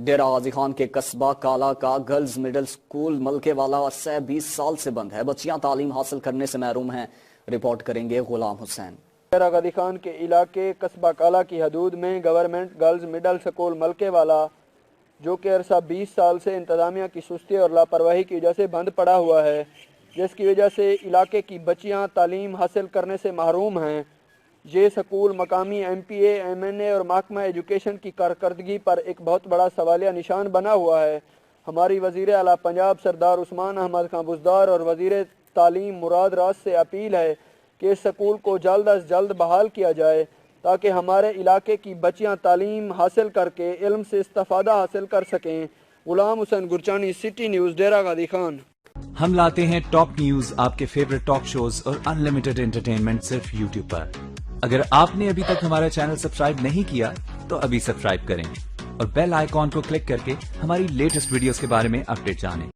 ڈیرہ غازی خان کے قصبہ کالا کا گرلز مڈل سکول ملکے والا عرصہ 20 سال سے بند ہے۔ بچیاں تعلیم حاصل کرنے سے محروم ہیں، رپورٹ کریں گے غلام حسین۔ ڈیرہ غازی خان کے علاقے قصبہ کالا کی حدود میں گورنمنٹ گرلز مڈل سکول ملکے والا جو کہ عرصہ 20 سال سے انتظامیہ کی سستی اور لاپرواہی کی وجہ سے بند پڑا ہوا ہے، جس کی وجہ سے علاقے کی بچیاں تعلیم حاصل کرنے سے محروم ہیں۔ یہ سکول مقامی ایم پی اے، ایم این اے اور محکمہ ایجوکیشن کی کارکردگی پر ایک بہت بڑا سوالیہ نشان بنا ہوا ہے۔ ہماری وزیر اعلیٰ پنجاب سردار عثمان احمد خان بزدار اور وزیر تعلیم مراد راز سے اپیل ہے کہ اس سکول کو جلد از جلد بحال کیا جائے تاکہ ہمارے علاقے کی بچیاں تعلیم حاصل کر کے علم سے استفادہ حاصل کر سکیں۔ غلام حسین گرچانی، سٹی نیوز، ڈیرہ غازی خان۔ ہم لاتے ہیں ٹاپ نیوز، آپ کے فیورٹ ٹاک شوز اور ان لمیٹڈ انٹرٹینمنٹ صرف یوٹیوب پر۔ اگر آپ نے ابھی تک ہمارا چینل سبسکرائب نہیں کیا تو ابھی سبسکرائب کریں اور بیل آئیکن کو کلک کر کے ہماری لیٹسٹ ویڈیوز کے بارے میں اپڈیٹ جانیں۔